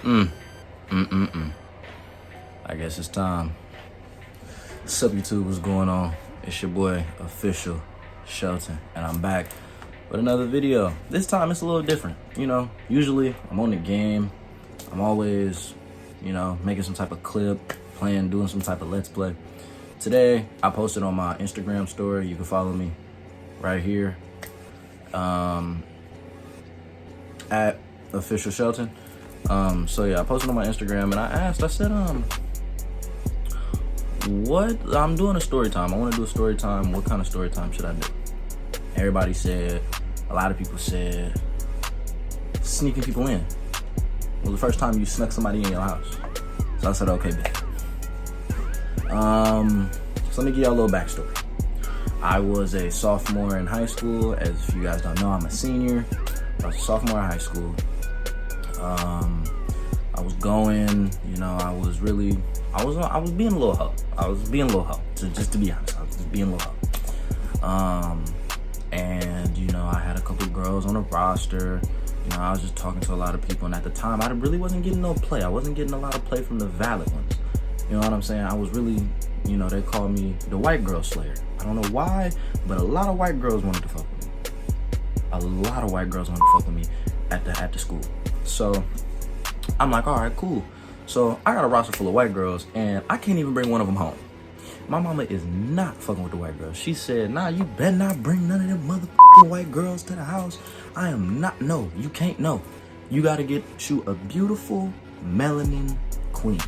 I guess it's time. What's up, YouTube? What's going on? It's your boy, Official Shelton, and I'm back with another video. This time it's a little different. Usually I'm on the game. I'm always, making some type of clip, doing some type of let's play. Today, I posted on my Instagram story. You can follow me right here, at Official Shelton. So yeah, I posted on my Instagram and I said, what? I'm doing a story time. I want to do a story time. What kind of story time should I do? Everybody said, a lot of people said, sneaking people in. It was the first time you snuck somebody in your house. So I said, okay, bet. So let me give y'all a little backstory. I was a sophomore in high school. As if you guys don't know, I'm a senior. I was a sophomore in high school. I was going, I was being a little hoe. Just to be honest, I was just being a little hoe. And, I had a couple of girls on the roster. I was just talking to a lot of people. And at the time, I really wasn't getting no play. I wasn't getting a lot of play from the valid ones. You know what I'm saying? I was really, they called me the white girl slayer. I don't know why, but a lot of white girls wanted to fuck with me. A lot of white girls wanted to fuck with me at the school. So I'm like, all right, cool. So I got a roster full of white girls, and I can't even bring one of them home. My mama is not fucking with the white girls. She said, nah, you better not bring none of them motherfucking white girls to the house. I am not, no, you can't, no. You gotta get you a beautiful melanin queen.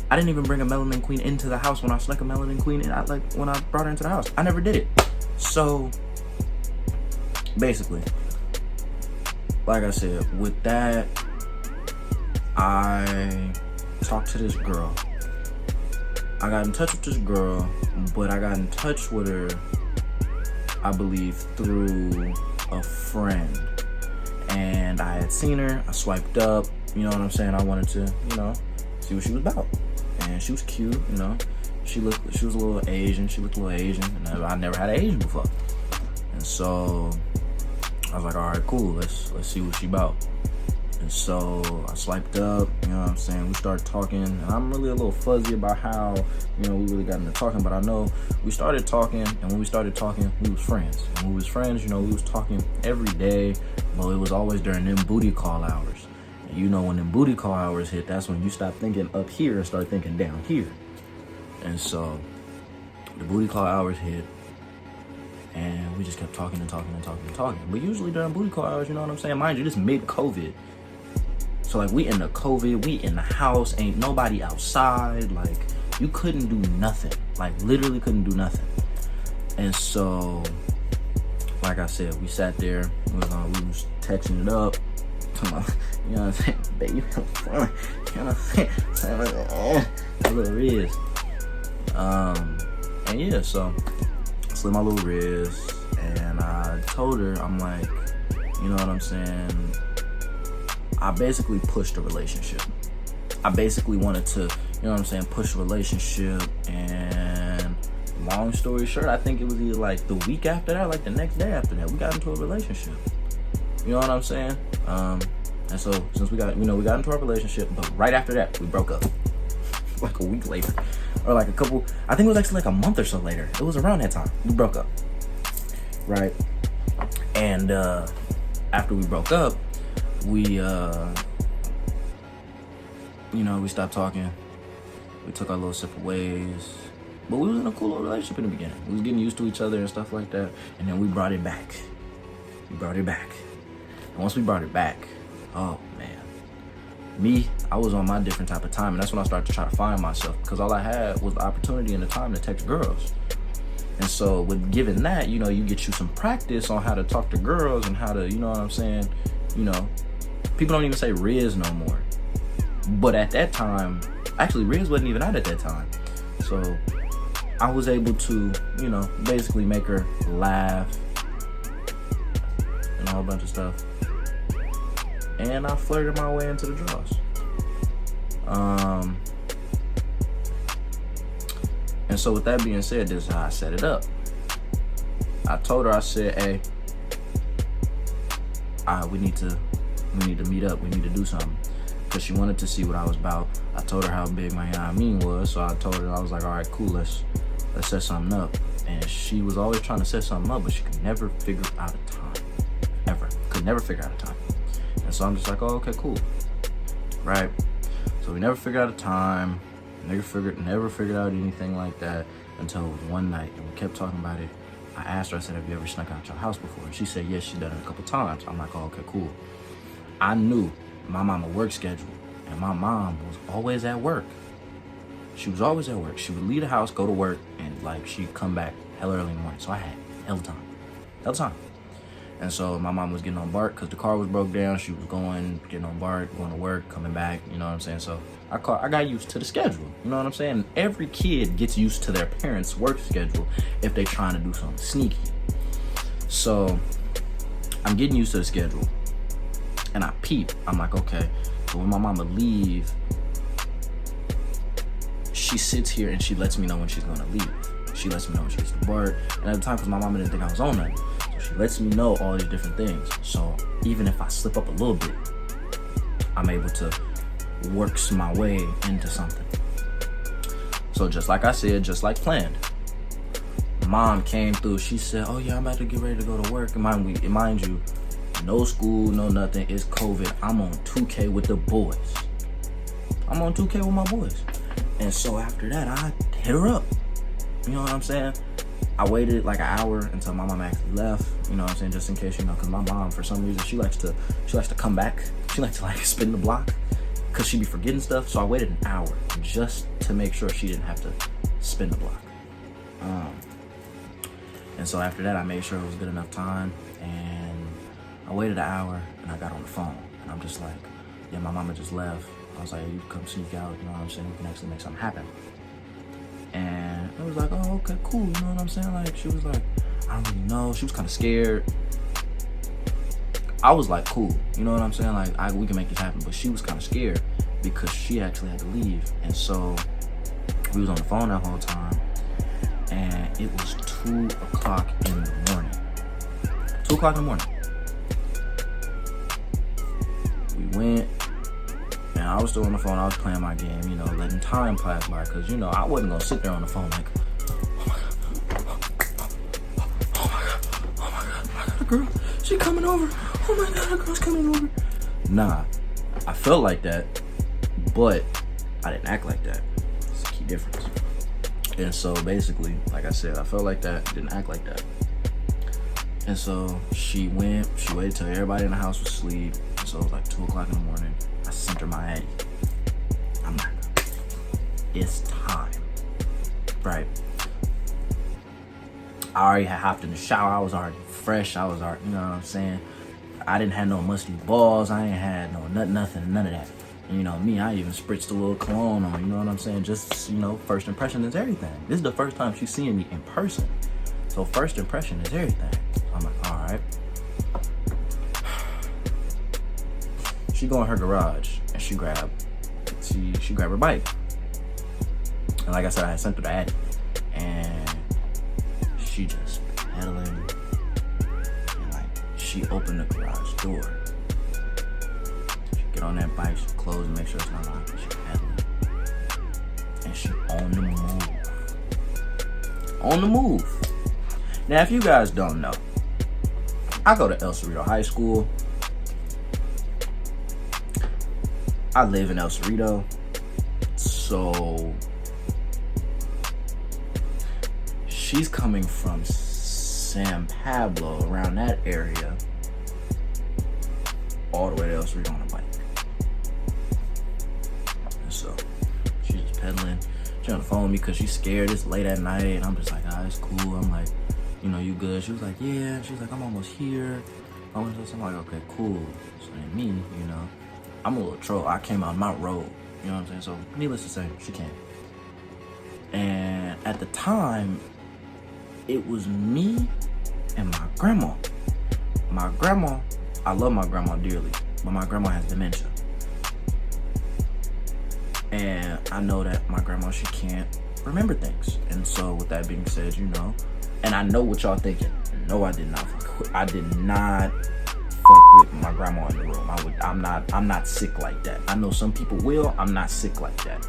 I didn't even bring a melanin queen into the house when I snuck a melanin queen in, when I brought her into the house. I never did it. So basically, like I said, with that, I talked to this girl. I got in touch with this girl, but I got in touch with her, I believe, through a friend. And I had seen her, I swiped up, you know what I'm saying? I wanted to, see what she was about. And she was cute, she was a little Asian, and I never had an Asian before. And so I was like, all right, cool, let's see what she about. And so I swiped up, you know what I'm saying? We started talking, and I'm really a little fuzzy about how, we really got into talking, but I know we started talking, and when we started talking, we was friends. And when we was friends, we was talking every day, but it was always during them booty call hours. And when them booty call hours hit, that's when you stop thinking up here and start thinking down here. And so the booty call hours hit, and we just kept talking and talking and talking and talking. But usually during booty call hours, you know what I'm saying? Mind you, this mid-COVID. So, we in the COVID, we in the house, ain't nobody outside. You couldn't do nothing. Literally couldn't do nothing. And so, like I said, we sat there, we was texting it up. You know what I'm saying? Baby, you fun. You know what I'm saying? A little Riz. And yeah, so I slid my little Riz, and I told her, I'm like, you know what I'm saying? I basically pushed a relationship. I basically wanted to, push a relationship, and long story short, I think it was either the week after that, the next day after that, we got into a relationship. You know what I'm saying? And so since we got into our relationship, but right after that, we broke up. A week later. Or I think it was actually a month or so later. It was around that time. We broke up. Right? And after we broke up, we we stopped talking. We took our little separate ways. But we was in a cool little relationship in the beginning. We was getting used to each other and stuff like that. And then we brought it back. And once we brought it back, oh man. Me, I was on my different type of time, and that's when I started to try to find myself, because all I had was the opportunity and the time to text girls. And so with given that, you get you some practice on how to talk to girls and how to, you know what I'm saying, people don't even say Riz no more. But at that time, actually Riz wasn't even out at that time. So I was able to, basically make her laugh and a whole bunch of stuff. And I flirted my way into the draws. And so with that being said, this is how I set it up. I told her, I said, hey, we need to meet up. We need to do something. Because she wanted to see what I was about. I told her how big my I mean was, so I told her, I was like, all right, cool, let's set something up. And she was always trying to set something up, but she could never figure out a time. Ever. Could never figure out a time. And so I'm just like, oh, okay, cool. Right? So we never figured out a time. Never figured out anything like that until one night, and we kept talking about it. I asked her, I said, have you ever snuck out your house before? And she said, yes, she's done it a couple times. I'm like, oh, okay, cool. I knew my mama work schedule, and my mom was always at work. She was always at work. She would leave the house, go to work, and like she'd come back hella early in the morning. So I had hell time. And so my mom was getting on BART because the car was broke down. She was getting on BART, going to work, coming back. You know what I'm saying? So I got used to the schedule. You know what I'm saying? Every kid gets used to their parents' work schedule if they're trying to do something sneaky. So I'm getting used to the schedule. And I peep. I'm like, okay. So when my mama leave, she sits here and she lets me know when she's gonna leave. She lets me know when she gets to BART. And at the time, because my mama didn't think I was on nothing, so she lets me know all these different things. So even if I slip up a little bit, I'm able to work my way into something. So just like I said, just like planned, mom came through. She said, oh yeah, I'm about to get ready to go to work. And mind you, no school, no nothing. It's COVID. I'm on 2K with the boys. I'm on 2K with my boys. And so after that, I hit her up. You know what I'm saying? I waited like an hour until my mom actually left. You know what I'm saying? Just in case, you know, because my mom, for some reason, she likes to come back. She likes to like spin the block because she be forgetting stuff. So I waited an hour just to make sure she didn't have to spin the block. And so after that, I made sure it was good enough time. And I waited an hour and I got on the phone. And I'm just like, yeah, my mama just left. I was like, you can come sneak out. You know what I'm saying? We can actually make something happen. And I was like, oh, okay, cool. You know what I'm saying? Like, she was like, I don't really know. She was kind of scared. I was like, cool. You know what I'm saying? Like, we can make this happen. But she was kind of scared because she actually had to leave. And so we was on the phone that whole time. And it was 2 o'clock in the morning. 2 o'clock in the morning. We went. And I was still on the phone. I was playing my game, you know, letting time pass by. Because, you know, I wasn't going to sit there on the phone like, oh my God, a girl. She coming over. Oh my God, a girl's coming over. Nah, I felt like that, but I didn't act like that. It's a key difference. And so basically, like I said, I felt like that, didn't act like that. And so she waited till everybody in the house was asleep. So it was like 2 o'clock in the morning. I sent her my Addy. I'm like, it's time. Right? I already had hopped in the shower. I was already fresh. I was already, you know what I'm saying? I didn't have no musty balls. I ain't had nothing, none of that. And you know me, I even spritzed a little cologne on, you know what I'm saying? Just, you know, first impression is everything. This is the first time she's seeing me in person. So first impression is everything. I'm like, all right. She go in her garage and she grab her bike. And like I said, I had sent her the Addy. And she just pedaling. And like, she opened the garage door. She get on that bike, she close and make sure it's not locked. And she pedaling. And she on the move. On the move. Now, if you guys don't know, I go to El Cerrito High School. I live in El Cerrito. So she's coming from San Pablo, around that area, all the way to El Cerrito on a bike. And so she's just pedaling. She's on the phone with me because she's scared. It's late at night. And I'm just like, ah, it's cool. I'm like, you know, you good? She was like, yeah. She was like, I'm almost here. I'm like, okay, cool. So then me, you know, I'm a little troll. I came out my road. You know what I'm saying? So needless to say, she came. And at the time, it was me and my grandma. My grandma, I love my grandma dearly, but my grandma has dementia. And I know that my grandma, she can't remember things. And so with that being said, you know, and I know what y'all thinking. No, I did not fuck with grandma in the room. I'm not sick like that. I know some people will. I'm not sick like that.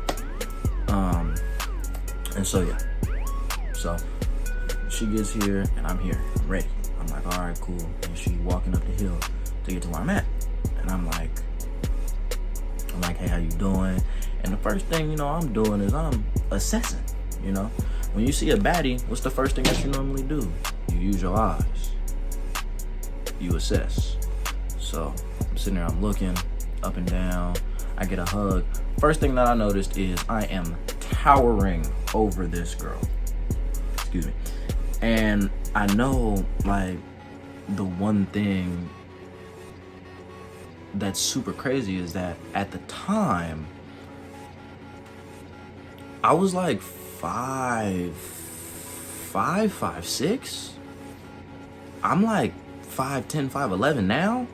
And so yeah. So she gets here and I'm here. I'm ready. I'm like, all right, cool. And she walking up the hill to get to where I'm at. And I'm like, hey, how you doing? And the first thing, you know, I'm doing is I'm assessing, you know. When you see a baddie, what's the first thing that you normally do? You use your eyes. You assess. So I'm sitting there, I'm looking up and down. I get a hug. First thing that I noticed is I am towering over this girl. Excuse me. And I know, like, the one thing that's super crazy is that at the time, I was like 5'6". I'm like 5'10", 5'11" now.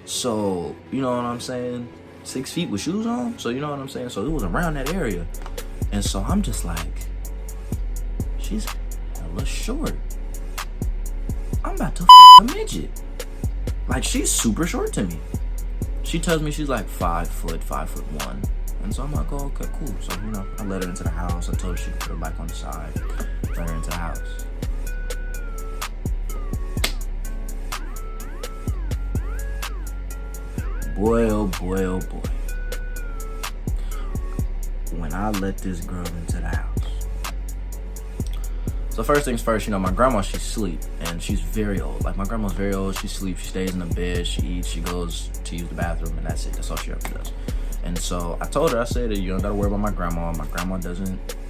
So, you know what I'm saying? 6 feet with shoes on. So, you know what I'm saying? So it was around that area. And so I'm just like, she's hella short. I'm about to a midget. Like, she's super short to me. She tells me she's like 5'1". And so I'm like, oh, okay, cool. So, you know, I let her into the house. I told her she could put her bike on the side. Let her into the house. Boy, oh boy, oh boy. When I let this girl into the house. So first things first, you know, my grandma, she sleep, and she's very old. Like, my grandma's very old. She sleeps, she stays in the bed, she eats, she goes to use the bathroom, and that's it. That's all she ever does. And so I told her, I said, you don't gotta worry about my grandma. My grandma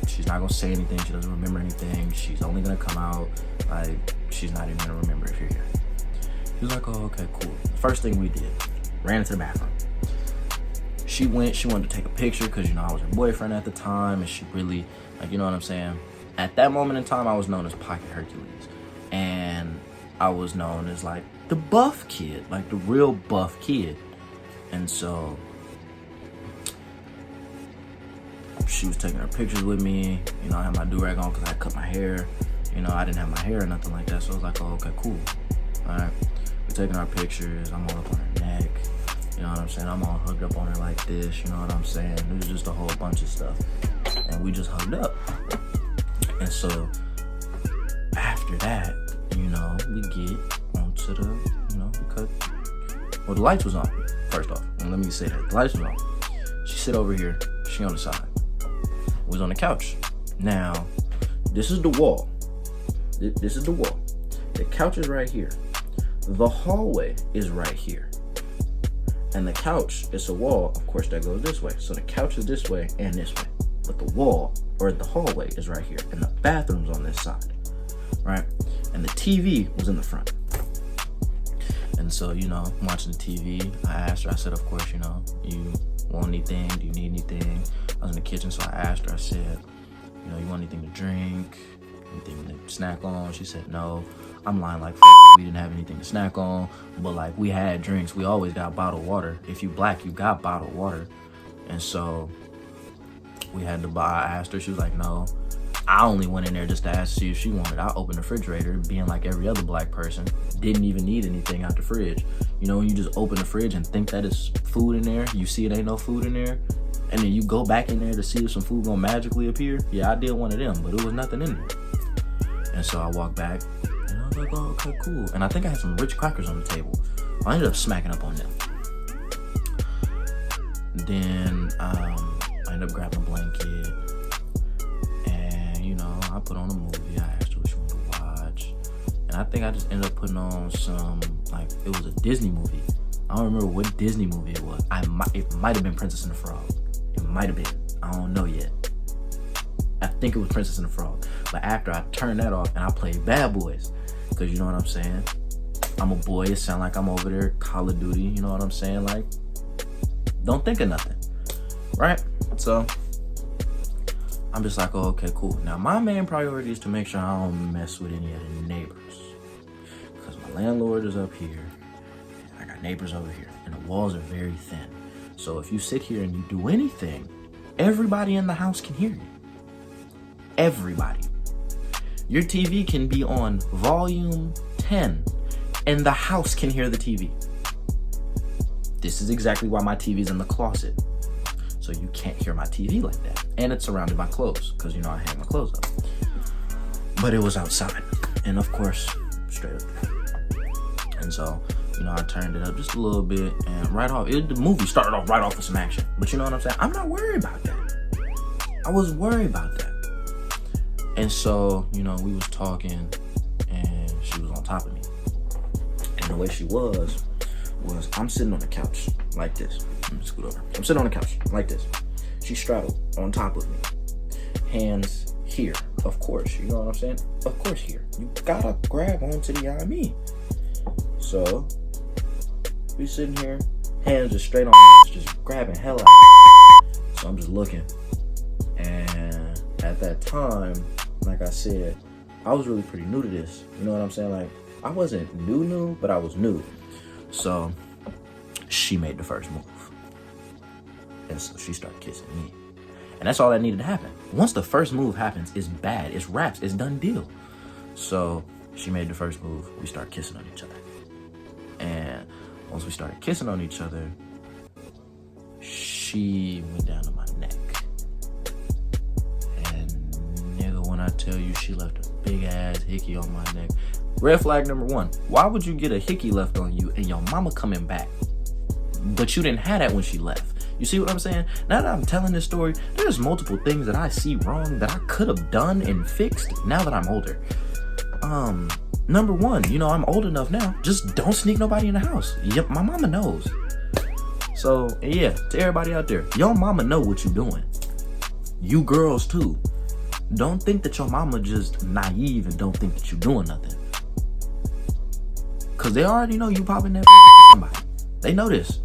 she's not gonna say anything. She doesn't remember anything. She's only gonna come out. Like, she's not even gonna remember if you're here. She was like, oh, okay, cool. First thing we did, ran into the bathroom. She wanted to take a picture because, you know, I was her boyfriend at the time, and she really, like, you know what I'm saying? At that moment in time, I was known as Pocket Hercules. And I was known as, like, the buff kid, like the real buff kid. And so she was taking her pictures with me. You know, I had my do-rag on because I cut my hair. You know, I didn't have my hair or nothing like that. So I was like, oh, okay, cool. All right. We're taking our pictures. I'm all up on her neck. You know what I'm saying? I'm all hugged up on her like this. You know what I'm saying? It was just a whole bunch of stuff. And we just hugged up. And so after that, you know, we get onto the, you know, because, well, the lights was on, first off. And let me say that. The lights was on. She sit over here. She on the side. Was on the couch. Now, this is the wall. This is the wall. The couch is right here. The hallway is right here. And the couch is a wall, of course, that goes this way. So the couch is this way and this way. But the wall, or the hallway, is right here. And the bathroom's on this side, right? And the TV was in the front. And so, you know, I'm watching the TV. I asked her, I said, of course, you know, you want anything? Do you need anything? I was in the kitchen, so I asked her, I said, you know, you want anything to drink? Anything to snack on? She said, no. I'm lying like, we didn't have anything to snack on, but like, we had drinks. We always got bottled water. If you black, you got bottled water. And so we had to buy. I asked her, she was like, no. I only went in there just to ask to see if she wanted. I opened the refrigerator, being like every other black person, didn't even need anything out the fridge. You know, when you just open the fridge and think that it's food in there, you see it ain't no food in there, and then you go back in there to see if some food gonna magically appear. Yeah, I did one of them, but it was nothing in there. And so I walked back, and I was like, oh, okay, cool. And I think I had some rich crackers on the table. I ended up smacking up on them. Then I ended up grabbing a blanket, and, you know, I put on a movie. I asked her what she wanted to watch, and I think I just ended up putting on some, like, it was a Disney movie. I don't remember what Disney movie it was. It might have been Princess and the Frog. It might have been. I don't know yet. I think it was Princess and the Frog. But after I turned that off and I played Bad Boys, because you know what I'm saying? I'm a boy. It sound like I'm over there Call of Duty. You know what I'm saying? Like, don't think of nothing, right? So I'm just like, oh, okay, cool. Now my main priority is to make sure I don't mess with any of the neighbors, because my landlord is up here. I got neighbors over here, and the walls are very thin. So if you sit here and you do anything, everybody in the house can hear you. Everybody. Your TV can be on volume 10 and the house can hear the TV. This is exactly why my TV's in the closet. So you can't hear my TV like that. And it's surrounded by clothes, because you know I hang my clothes up. But it was outside. And of course, straight up. And so, you know, I turned it up just a little bit, and the movie started off right off with some action. But you know what I'm saying? I'm not worried about that. I wasn't worried about that. And so, you know, we was talking, and she was on top of me. And the way she was I'm sitting on the couch like this. Let me scoot over. I'm sitting on the couch like this. She straddled on top of me. Hands here. Of course, you know what I'm saying? Of course here. You gotta grab onto the me. So, we sitting here, hands just straight on just grabbing hell out. So I'm just looking. And at that time, like I said, I was really pretty new to this. You know what I'm saying? Like, I wasn't new, but I was new. So she made the first move. And so she started kissing me. And that's all that needed to happen. Once the first move happens, it's bad. It's wraps. It's done deal. So she made the first move. We start kissing on each other. And once we started kissing on each other, she went down to my neck. And nigga, when I tell you she left a big ass hickey on my neck. Red flag number 1. Why would you get a hickey left on you and your mama coming back? But you didn't have that when she left. You see what I'm saying? Now that I'm telling this story, there's multiple things that I see wrong that I could have done and fixed now that I'm older. Number 1, you know, I'm old enough now. Just don't sneak nobody in the house. Yep, my mama knows. So, yeah, to everybody out there, your mama know what you doing. You girls too. Don't think that your mama just naive and don't think that you doing nothing. Cause they already know you popping that with somebody. They know this.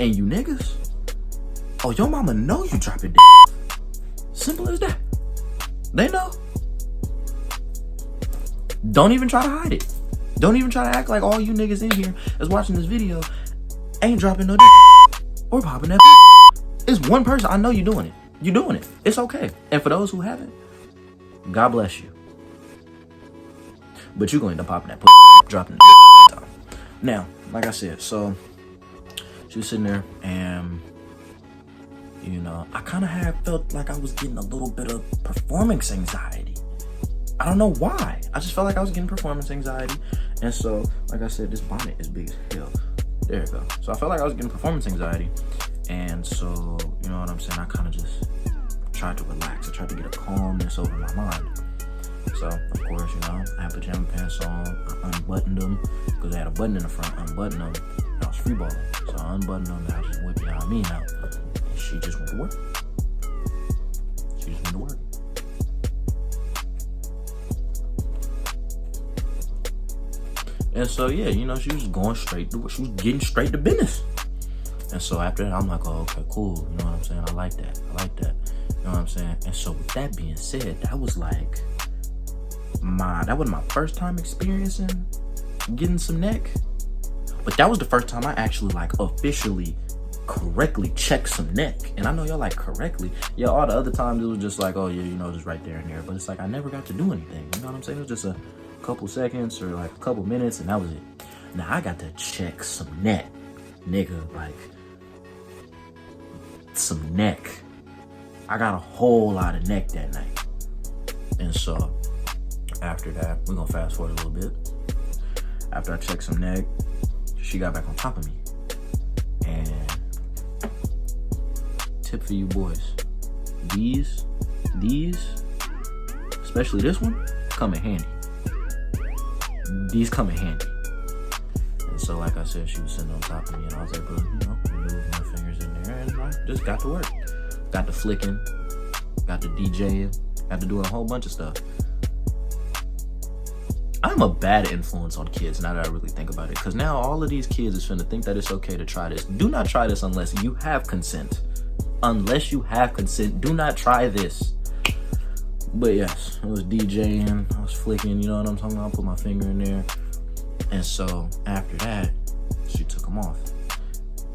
And you niggas, oh, your mama know you dropping dick. Simple as that. They know. Don't even try to hide it. Don't even try to act like all you niggas in here that's watching this video ain't dropping no dick or popping that. It's one person. I know you doing it. You doing it. It's okay. And for those who haven't, God bless you. But you gonna end up popping that dropping the dick all the time. Now, like I said, so she was sitting there, and you know, I kind of felt like I was getting a little bit of performance anxiety. I don't know why. I just felt like I was getting performance anxiety. And so, like I said, this bonnet is big as hell. There you go. So I felt like I was getting performance anxiety. And so, you know what I'm saying? I kind of just tried to relax. I tried to get a calmness over my mind. So, of course, you know, I had pajama pants on. I unbuttoned them because they had a button in the front. Unbuttoned them. And I was free balling. So I unbuttoned them and I just whipped behind me out. And she just went to work. She just went to work. And so, yeah, you know, she was getting straight to business. And so after that, I'm like, oh, okay, cool. You know what I'm saying? I like that. You know what I'm saying? And so with that being said, that was like that wasn't my first time experiencing getting some neck. But that was the first time I actually like officially correctly checked some neck. And I know y'all like correctly. Yeah, all the other times it was just like, oh yeah, you know, just right there and there. But it's like I never got to do anything. You know what I'm saying? It was just a couple seconds or like a couple minutes and that was it. Now I got to check some neck, nigga, like some neck. I got a whole lot of neck that night. And so after that, we're gonna fast forward a little bit. After I checked some neck, she got back on top of me. And tip for you boys, these, especially this one, come in handy. These come in handy. And so like I said, she was sitting on top of me and I was able to, you know, move my fingers in there and I just got to work. Got to flicking, got to DJing, got to doing a whole bunch of stuff. I'm a bad influence on kids now that I really think about it. Because now all of these kids is finna think that it's okay to try this. Do not try this unless you have consent. Unless you have consent, do not try this. But yes, I was DJing, I was flicking, you know what I'm talking about? I put my finger in there. And so after that, she took them off.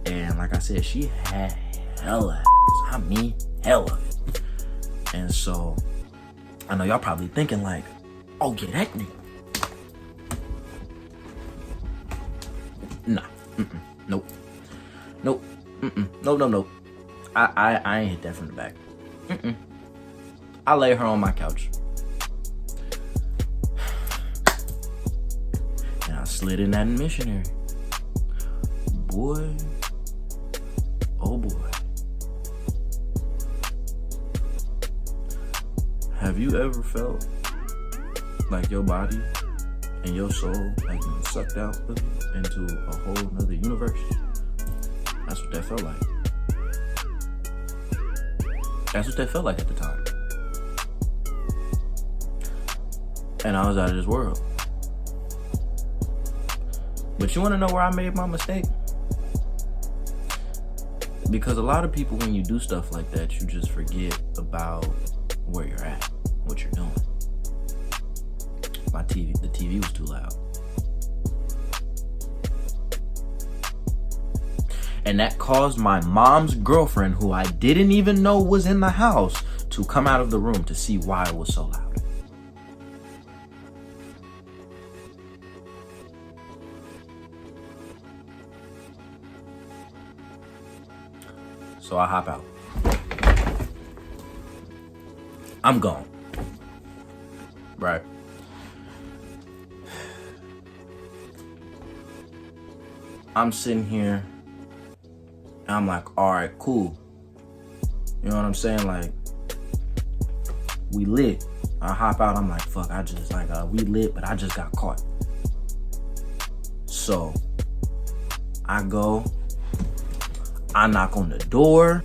And like I said, she had hella ass. I mean, hella. And so I know y'all probably thinking like, oh yeah, that nigga. Nah, nope. Nope. Nope. I ain't hit that from the back. I lay her on my couch. And I slid in that missionary. Boy. Oh boy. Have you ever felt like your body and your soul has been sucked out of you into a whole nother universe? That's what that felt like. That's what that felt like at the time. And I was out of this world. But you want to know where I made my mistake? Because a lot of people, when you do stuff like that, you just forget about where you're at, what you're doing. The TV was too loud. And that caused my mom's girlfriend, who I didn't even know was in the house, to come out of the room to see why it was so loud. So I hop out. I'm gone. Right. I'm sitting here and I'm like, all right, cool. You know what I'm saying? Like, we lit. I hop out. I'm like, fuck, we lit, but I just got caught. So I go, I knock on the door.